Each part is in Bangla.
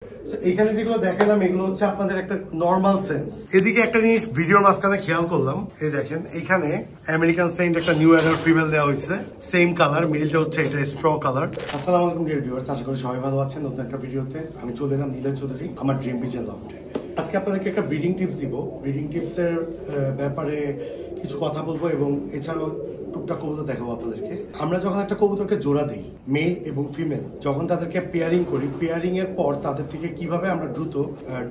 এখানে যেগুলো দেখালাম এগুলো হচ্ছে আপনাদের একটা নর্মাল সেন্স। এদিকে একটা জিনিস ভিডিওর মাঝখানে খেয়াল করলাম, এই দেখেন এখানে আমেরিকান সেন্ট একটা নিউ অ্যাডাল্ট ফিমেল দেওয়া হয়েছে, সেম কালার, মেলটা হচ্ছে এটা স্ট্র কালার। আসসালামু আলাইকুম ডিয়ার ভিউয়ার্স, আশা করি সবাই ভালো আছেন। নতুন একটা ভিডিওতে আমি চলে এলাম নীলয় চৌধুরী, আমার ড্রিম পিজন লফটে। আজকে আপনাদেরকে একটা ব্রিডিং টিপস দিব। ব্রিডিং টিপসের ব্যাপারে কিছু কথা বলবো এবং এছাড়াও টুকটাক কবুতর দেখাবো আপনাদেরকে। আমরা যখন একটা কবুতরকে জোড়া দিই, মেল এবং ফিমেল, যখন তাদেরকে পেয়ারিং করি, পেয়ারিং এর পর তাদের থেকে কিভাবে আমরা দ্রুত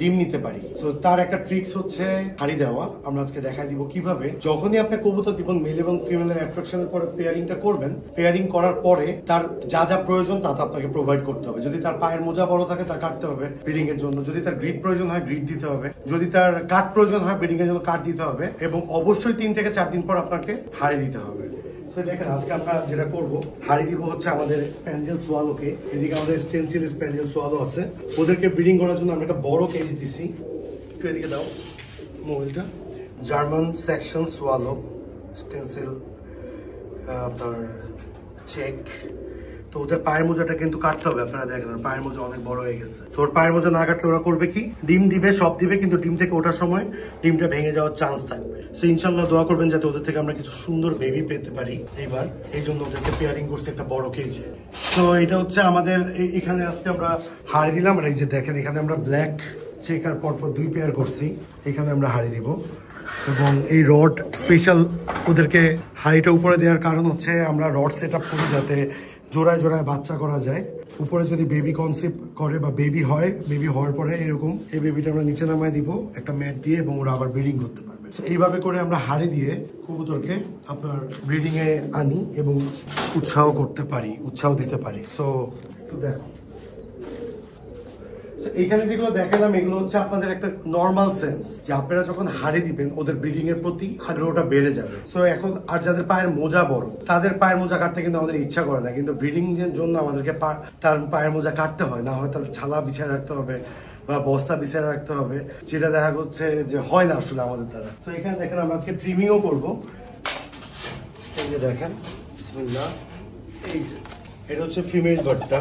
ডিম নিতে পারি, তো তার একটা ট্রিক্স হচ্ছে হাড়ি দেওয়া। আমরা আজকে দেখাই দিব কিভাবে যখনই আপনি কবুতর দিবেন মেল এবং ফিমেলের অ্যাট্রাকশনের পরে পেয়ারিংটা করবেন, পেয়ারিং করার পরে তার যা যা প্রয়োজন তা আপনাকে প্রোভাইড করতে হবে। যদি তার পায়ের মোজা বড় থাকে তা কাটতে হবে ব্রিডিং এর জন্য, যদি তার গ্রিড প্রয়োজন হয় গ্রিড দিতে হবে, যদি তার কাট প্রয়োজন হয় ব্রিডিং এর জন্য কাট দিতে হবে, এবং অবশ্যই 3 থেকে 4 দিন পর আপনাকে হাড়ি দিতে হবে। দেখেন আজকে আমরা যেটা করব, হাড়ি দিব হচ্ছে আমাদের স্প্যাঞ্জেল সোয়ালোকে। এদিকে আমাদের স্টেনসিল স্প্যাঞ্জেল সোয়ালো আছে, ওদেরকে ব্রিডিং করার জন্য আমরা একটা বড় কেজ দিছি। একটু এদিকে দাও মোবাইলটা। জার্মান সেকশন সোয়ালো স্টেনসিল আপনার চেক। তো ওদের পায়ের মোজাটা কিন্তু কাটতে হবে। আপনারা দেখেন পায়ের মোজা অনেক বড় হয়ে গেছে। তো ওর পায়ের মোজা না কাটলে ওরা করবে কি, ডিম দিবে, সব দিবে, কিন্তু ডিম থেকে ওঠার সময় ডিমটা ভেঙে যাওয়ার চান্স থাকবে। সো ইনশাল্লাহ দোয়া করবেন যাতে ওদের থেকে আমরা কিছু সুন্দর বেবি পেতে পারি এইবার। এই জন্য ওদেরকে পেয়ারিং করছে একটা বড় কেজে। তো এটা হচ্ছে আমাদের এখানে আজকে আমরা হাড়ি দিলাম। আর এই যে দেখেন এখানে আমরা ব্ল্যাক চেক আর পরপর 2 পেয়ার করছি, এখানে আমরা হাড়ি দিব। এবং এই রড স্পেশাল ওদেরকে হাড়িটা উপরে দেওয়ার কারণ হচ্ছে আমরা রড সেট আপ করি যাতে জোড়ায় জোড়ায় বাচ্চা করা যায়। উপরে যদি বেবি কনসেপ্ট করে বা বেবি হয়, বেবি হওয়ার পরে এরকম এই বেবিটা আমরা নিচে নামায় দিব একটা ম্যাট দিয়ে, এবং ওরা আবার ব্রিডিং করতে পারবে। এইভাবে করে আমরা হাড়ি দিয়ে কবুতরকে আপনার ব্রিডিং এ আনি এবং উৎসাহ করতে পারি, উৎসাহ দিতে পারি। সো একটু দেখো এখানে যেগুলো দেখালাম এগুলো হচ্ছে আপনাদের একটা নর্মাল সেন্স, যে আপনারা যখন হাড়ি দিবেন ওদের ব্রিডিং এর প্রতি আগ্রহটা বেড়ে যাবে। সো এখন আর যাদের পায়ের মোজা বড়, তাদের পায়ের মোজা কাটতে কিন্তু আমাদের ইচ্ছা করে না, কিন্তু ব্রিডিং এর জন্য আমাদেরকে তার পায়ের মোজা কাটতে হয়, না হয় তাদের ছালা বিছায় রাখতে হবে বা বস্তা বিছায় রাখতে হবে, যেটা দেখা যাচ্ছে যে হয় না আসলে আমাদের দ্বারা। তো এখানে দেখেন আমরা আজকে ট্রিমিংও করবো। এই যে দেখেন বিসমিল্লাহ, এই এটা হচ্ছে ফিমেল বার্ডটা।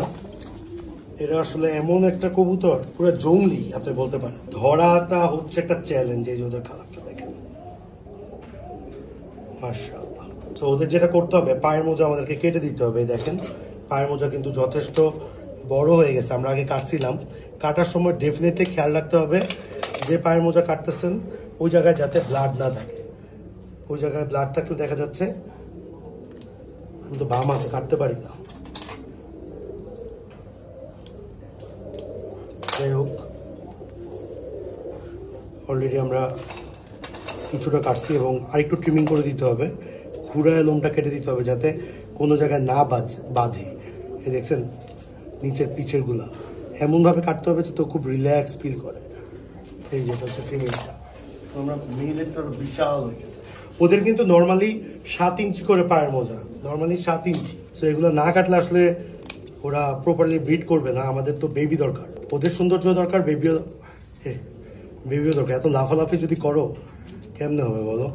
এটা আসলে এমন একটা কবুতর, পুরো জংলি আপনি বলতে পারেন। ধরাটা হচ্ছে একটা চ্যালেঞ্জ। এই যে ওদের কালারটা দেখেন, মাশাআল্লাহ। তো ওদের যেটা করতে হবে, পায়ের মোজা আমাদেরকে কেটে দিতে হবে। দেখেন পায়ের মোজা কিন্তু যথেষ্ট বড় হয়ে গেছে, আমরা আগে কাটছিলাম। কাটার সময় ডেফিনেটলি খেয়াল রাখতে হবে যে পায়ের মোজা কাটতেছেন ওই জায়গায় যাতে ব্লাড না থাকে। ওই জায়গায় ব্লাড থাকলে দেখা যাচ্ছে, আমি তো বাম হাতে কাটতে পারি না, যাই হোক অলরেডি আমরা কিছুটা কাটছি এবং আরেকটু ট্রিমিং করে দিতে হবে। খুঁড়ায় লোমটা কেটে দিতে হবে যাতে কোনো জায়গায় না বাঁধে। এই দেখছেন নিচের পিছের গুলা এমনভাবে কাটতে হবে যাতে খুব রিল্যাক্স ফিল করে। এই যেটা হচ্ছে ফিমেলটা, আমরা মেলেরটা বিশাল হয়ে গেছে। ওদের কিন্তু নর্মালি 7 ইঞ্চি করে পায়ের মোজা, নর্মালি 7 ইঞ্চি। তো এগুলো না কাটলে আসলে ওরা প্রপারলি ব্রিড করবে না। আমাদের তো বেবি দরকার, ওদের সৌন্দর্য দরকার, বেবিও দরকার। এত লাফালাফি যদি করো কেমনে হবে বলো?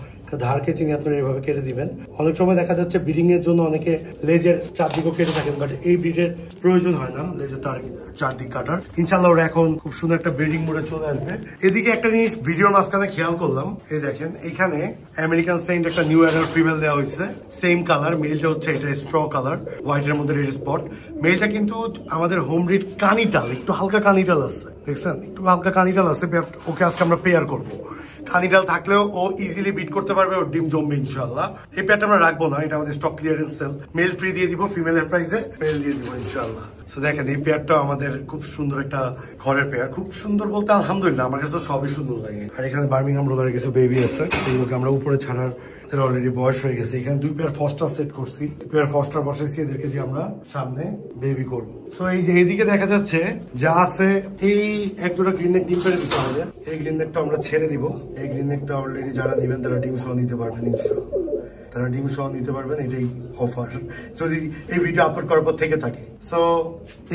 ধারকে চিনি আপনারা এভাবে কেটে দিবেন। অনেক সময় দেখা যাচ্ছে ব্রিডিং এর জন্য অনেকে লেজের চারদিকও কেটে থাকেন, বাট এই ব্রিডের প্রয়োজন হয় না লেজের তার চারদিক কাটার। ইনশাল্লাহ ওরা এখন খুব সুন্দর একটা ব্রিডিং মোডে চলে আসবে। এদিকে একটা জিনিস ভিডিওর মাঝখানে খেয়াল করলাম, এই দেখেন এখানে আমেরিকান সেন্ট একটা নিউ অ্যাডাল্ট ফিমেল দেওয়া হয়েছে, সেম কালার, মেলটা হচ্ছে এটা স্ট্র কালার, হোয়াইটের মধ্যে রেড স্পট। মেলটা কিন্তু আমাদের হোম ব্রিড কানিটাল, একটু হালকা কানিটাল আছে, দেখছেন একটু হালকা কানিটাল আছে। ওকে আজকে আমরা পেয়ার করবো। কানিটাল থাকলেও ও ইজিলি বিট করতে পারবে, ওর ডিম জমবে ইনশাল্লাহ। এই পেয়ারটা আমরা রাখবো না, এটা আমাদের stock clearance sale. Male free দিয়ে দিব, ফিমেলের প্রাইসে মেল দিয়ে দিব ইনশাল্লাহ। তো দেখেন এই পেয়ারটা আমাদের খুব সুন্দর একটা ঘরের পেয়ার। খুব সুন্দর বলতে আলহামদুলিল্লাহ আমার কাছে সবই সুন্দর লাগে। আর এখানে বার্মিংহাম রোলারের কিছু বেবি আছে, এগুলোকে আমরা উপরে ছাড়ার অলরেডি বয়স হয়ে গেছে। এখানে 2 পেয়ার ফস্টার সেট করছি, 2 পেয়ার ফস্টার বসাইছি, এদেরকে দিয়ে আমরা সামনে বেবি করবো। সো এই যে এইদিকে দেখা যাচ্ছে যা আছে, এই এক জোড়া গ্রিন নেক ডিম পেড়ে দিচ্ছে আমাদের। এই গ্রিন নেকটা আমরা ছেড়ে দিব। এই গ্রিন নেকটা অলরেডি যারা নিবেন তারা ডিম সহ নিতে পারবেন ইনশাআল্লাহ, তারা ডিম সহ নিতে পারবেন। এটাই অফার যদি এই ভিডিও আপলোড করার পর থেকে থাকে। সো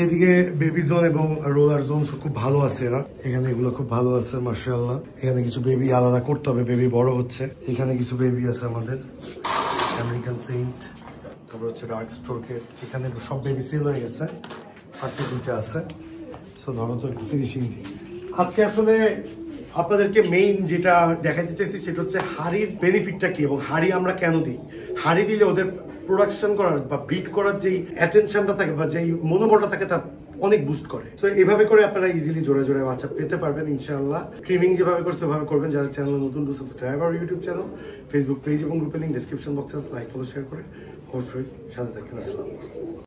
এদিকে বেবি জোন এবং রোলার জোন খুব ভালো আছে এরা, এখানে এগুলো খুব ভালো আছে মাশাআল্লাহ। এখানে কিছু বেবি আলাদা করতে হবে, বেবি বড় হচ্ছে। এখানে কিছু বেবি আছে আমাদের আমেরিকান সেন্ট, তারপর হচ্ছে ডার্ক স্টোরকেট। এখানে সব বেবি সেল হয়ে গেছে, আর 2টা আছে। সো তো ধরো তো ফিনিশিং দিই। আজকে আসলে আপনাদেরকে মেইন যেটা দেখাইতে চাইছি সেটা হচ্ছে হাড়ির বেনিফিটটা কি এবং হাড়ি আমরা কেন দিই। হাড়ি দিলে ওদের প্রোডাকশন করার বা ব্রিড করার যেই অ্যাটেনশনটা থাকে বা যেই মনোবলটা থাকে তা অনেক বুস্ট করে। তো এইভাবে করে আপনারা ইজিলি জোড়া জোড়া বাচ্চা পেতে পারবেন ইনশাআল্লাহ। ট্রিমিং যেভাবে করছে ওভাবে করবেন। যারা চ্যানেল নতুন টু সাবস্ক্রাইব আর ইউটিউব চ্যানেল, ফেসবুক পেজ এবং গ্রুপে লিঙ্ক ডেসক্রিপশন বক্সে লাইক ফলো শেয়ার করে অবশ্যই সাথে থাকবেন। আসসালামু আলাইকুম।